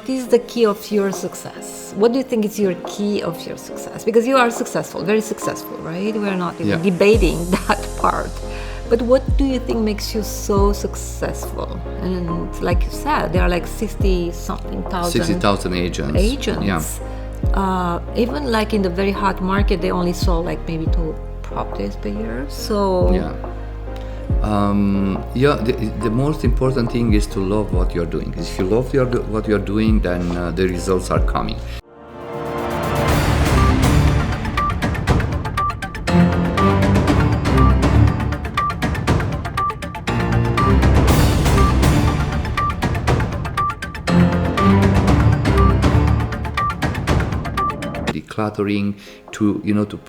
what is the key of your success? What do you think is your key of your success? Because you are successful, very successful, right? We're not even debating that part. But what do you think makes you so successful? And like you said, there are like 60,000 agents. Yeah. Even like in the very hot market, they only sold like maybe 2 properties per year. So the most important thing is to love what you're doing. If you love what you're doing, then the results are coming. Decluttering, to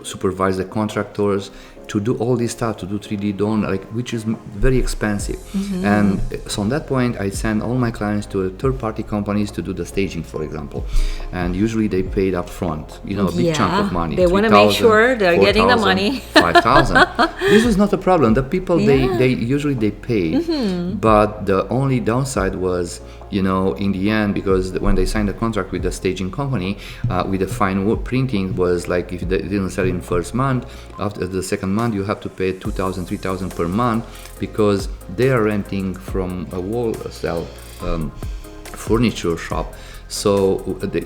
supervise the contractors, to do all this stuff, to do 3D drawing, which is very expensive. And so on that point, I send all my clients to third-party companies to do the staging, for example. And usually they paid up front, a big chunk of money. They want to make sure they're getting the money. 5,000. This was not a problem. The people, they usually they paid, but the only downside was, in the end, because when they signed a contract with the staging company, with the fine wood printing, was like if they didn't sell in first month, after the second month you have to pay 2,000, 3,000 per month, because they are renting from a wholesale furniture shop. So the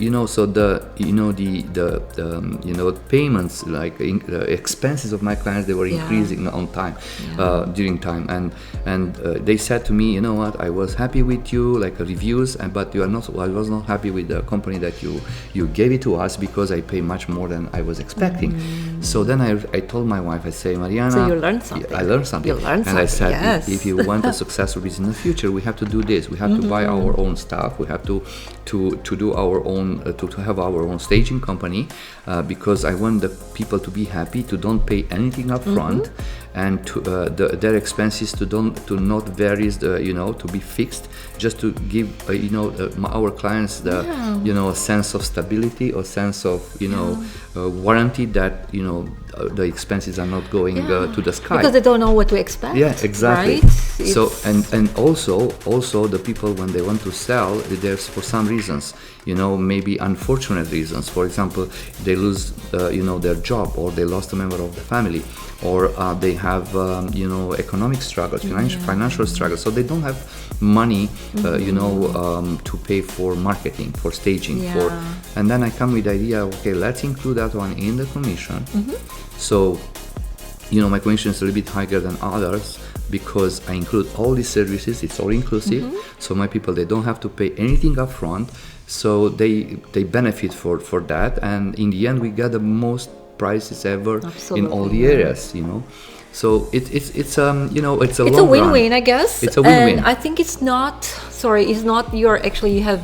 payments, the expenses of my clients, they were increasing on time, during time, and they said to me, I was happy with you, reviews, but I was not happy with the company that you gave it to us, because I pay much more than I was expecting. So then I told my wife, I say, Mariana, so you learned something. I learned something. And I said, if you want a successful business in the future, we have to do this. We have to buy our own stuff. We have to do our own, to have our own staging company, because I want the people to be happy, to don't pay anything up front, and to their expenses to not vary, to be fixed, just to give our clients a sense of stability, or sense of warranty that the expenses are not going to the sky, because they don't know what to expect. Yeah, exactly. Right? So and also the people, when they want to sell, there's for some reasons, maybe unfortunate reasons. For example, they lose their job, or they lost a member of the family, or they have economic struggles, financial struggles, so they don't have money to pay for marketing, for staging, and then I come with the idea, okay, let's include that one in the commission. So my commission is a little bit higher than others, because I include all these services. It's all inclusive. So my people, they don't have to pay anything up front, so they benefit for that, and in the end we get the most prices ever in all the areas. So it's a win-win, I guess. It's a win-win. And I think it's not you have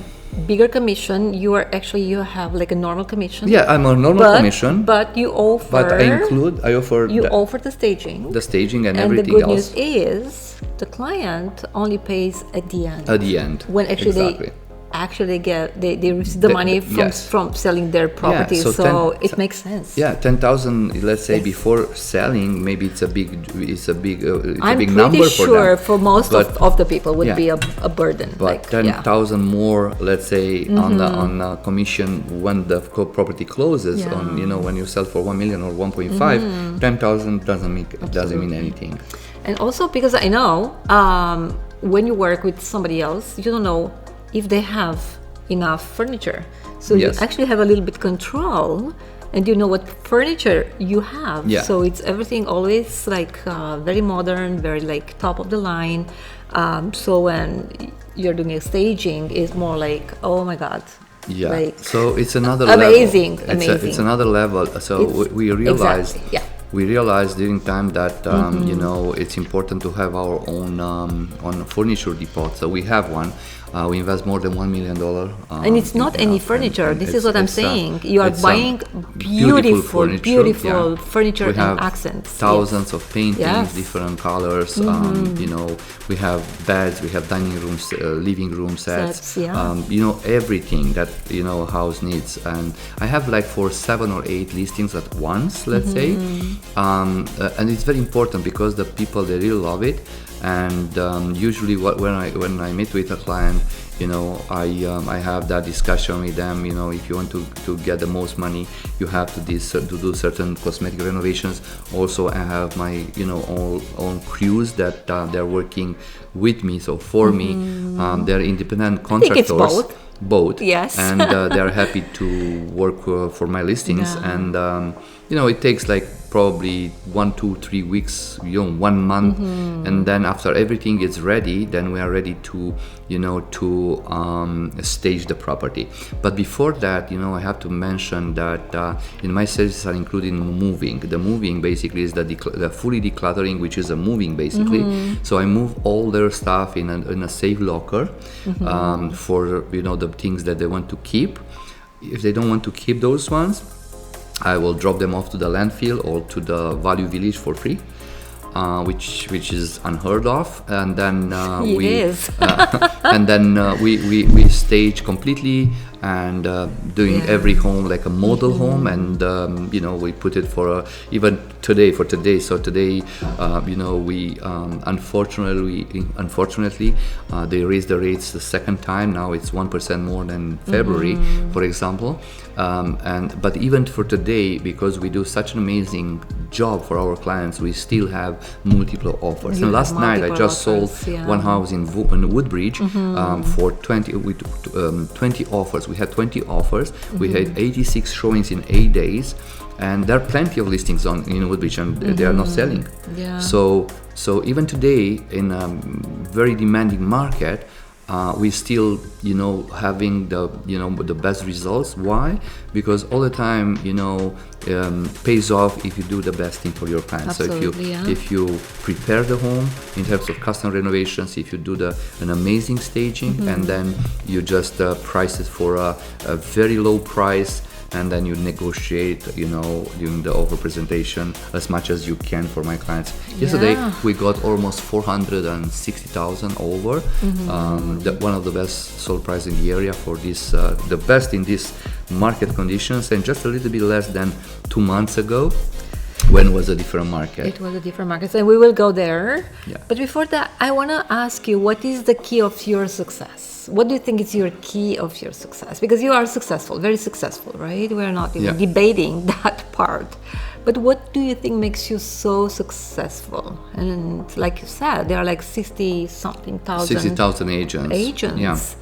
bigger commission. You have like a normal commission. Yeah, I'm a normal commission. But you offer. But I offer the staging. The staging and And everything the good else. news is the client only pays at the end. At the end. When actually they receive the money from selling their property, so it makes sense. Yeah, 10,000, let's say, before selling, maybe it's a big number for them. I'm pretty sure for most of the people would be a burden. But 10,000 more, let's say, on the commission when the property closes, on when you sell for 1 million or 1.5, 10,000 doesn't mean anything. And also because I know when you work with somebody else, you don't know if they have enough furniture, so you actually have a little bit control, and you know what furniture you have. So it's everything always very modern, very top of the line. So when you're doing a staging, it's more like, oh my god. So it's another amazing. It's another level. So we realized. We realized during time that it's important to have our own on furniture depot. So we have one. We invest more than $1 million. And it's not any furniture. This is what I'm saying. You are buying beautiful furniture and accents. Thousands of paintings, different colors. We have beds, we have dining rooms, living room sets. Everything that a house needs. And I have for 7 or 8 listings at once, let's say. And it's very important because the people, they really love it. And usually, when I meet with a client, I have that discussion with them. If you want to get the most money, you have to do certain cosmetic renovations. Also, I have my own crews that they're working with me, so for me. They're independent contractors. I think it's both. Yes. And they're happy to work for my listings. And it takes like probably 1, 2, 3 weeks, 1 month, and then after everything is ready, then we are ready to stage the property. But before that, I have to mention that in my services are including moving. The moving basically is the fully decluttering, which is a moving basically. So I move all their stuff in a safe locker for the things that they want to keep. If they don't want to keep those ones, I will drop them off to the landfill or to the value village for free, which is unheard of. And then we stage completely and doing every home like a model home, and we put it for even today. So today, we unfortunately they raised the rates the second time. Now it's 1% more than February, for example. But even for today, because we do such an amazing job for our clients, we still have multiple offers. And last night I just sold one house in Woodbridge for 20 offers. We had 20 offers. We had 86 showings in 8 days, and there are plenty of listings in Woodbridge, and they are not selling. So even today, in a very demanding market, we still having the best results. Why? Because all the time pays off if you do the best thing for your clients. So if you prepare the home in terms of custom renovations, if you do an amazing staging, and then you just price it for a very low price, and then you negotiate, during the offer presentation as much as you can for my clients. Yesterday, we got almost 460,000 over. One of the best sold price in the area for this, the best in this market conditions, and just a little bit less than 2 months ago, when it was a different market. It was a different market, and we will go there. Yeah. But before that, I want to ask you, what is the key of your success? What do you think is your key of your success? Because you are successful, very successful, right? We're not even debating that part. But what do you think makes you so successful? And like you said, there are like 60,000 agents.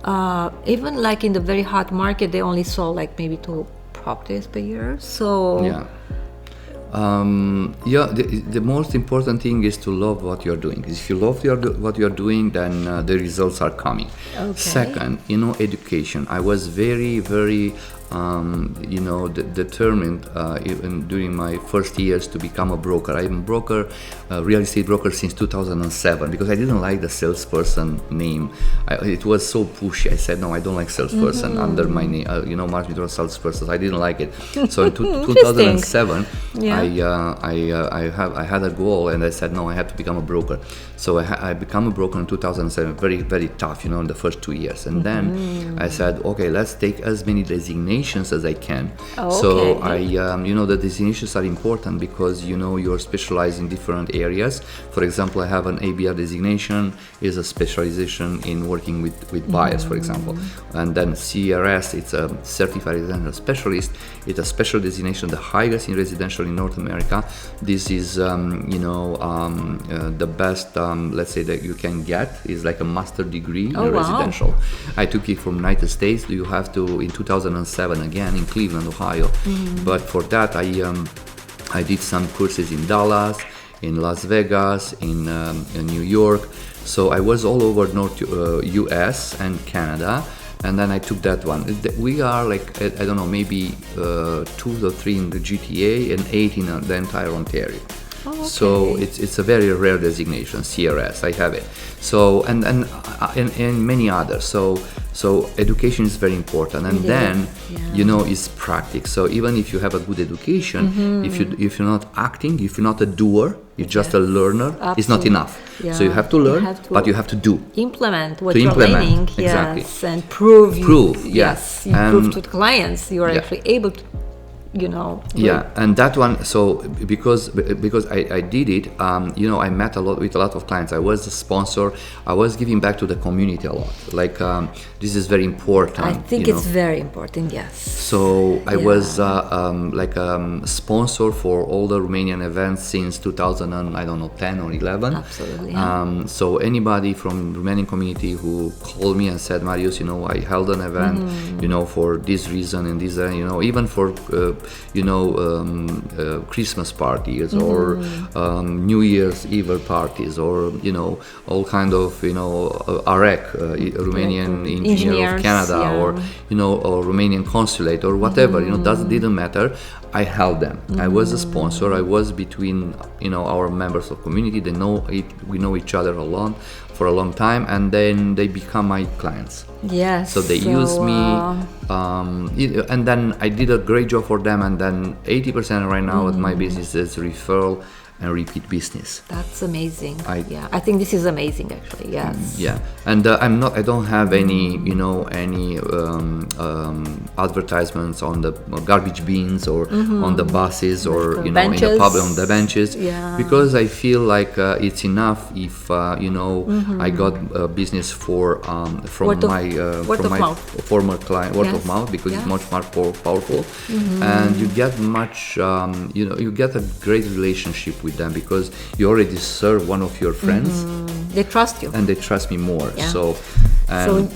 Yeah. Even like in the very hot market, they only sold like maybe 2 properties per year. So the most important thing is to love what you're doing. If you love what you're doing, then the results are coming. Okay. Second, education. I was very, very determined even during my first years to become a broker. I'm a broker, real estate broker since 2007, because I didn't like the salesperson name. It was so pushy. I said, no, I don't like salesperson under my name. Marius Mitrofan salesperson. I didn't like it. So in 2007, I had a goal, and I said, no, I have to become a broker. So I became a broker in 2007. Very, very tough, in the first 2 years. And then I said, okay, let's take as many designations as I can. So the designations are important because you're specialized in different areas. For example, I have an ABR designation, is a specialization in working with buyers, for example. And then CRS, it's a certified residential specialist. It's a special designation, the highest in residential in North America. This is the best, let's say, that you can get, is like a master degree in residential. I took it from United States. You have to in 2007 again in Cleveland, Ohio. But for that, I did some courses in Dallas, in Las Vegas, in New York. So I was all over North US and Canada, and then I took that one. We are like, I don't know, maybe 2 or 3 in the GTA and 8 in the entire Ontario. So it's a very rare designation, CRS. I have it. So and many others. So education is very important, and then is practice. So even if you have a good education, if you're not acting, if you're not a doer, you're just a learner, it's not enough. So you have to learn, but you have to do. Implement what you're learning, exactly. and prove. Yes, you prove to the clients you are actually able to Yeah, and that one, so because I did it, I met with a lot of clients. I was a sponsor. I was giving back to the community a lot. Like this is very important. I think it's very important. Yes. So I was like a sponsor for all the Romanian events since 2010 or 11. Absolutely. Yeah. So anybody from Romanian community who called me and said, Marius, I held an event, for this reason and this, even for Christmas parties or New Year's Eve parties or all kind of 𝑒𝑟𝑒𝑐, Romanian Engineer of Canada, or or Romanian consulate or whatever, didn't matter. I held them. I was a sponsor. I was between our members of community. They know it. We know each other for a long time, and then they become my clients. Yes. So they use me, and then I did a great job for them. And then 80% right now of my business is referral and repeat business. That's amazing. I think this is amazing, actually. Yes. Yeah, and I don't have any advertisements on the garbage bins or on the buses or in the public on the benches, because I feel like it's enough if I got business from my former client, word of mouth, because it's much more powerful, and you get much you get a great relationship with them because you already serve one of your friends. They trust you, and they trust me more. So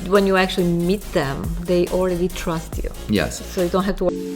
when you actually meet them, they already trust you. Yes. So you don't have to worry.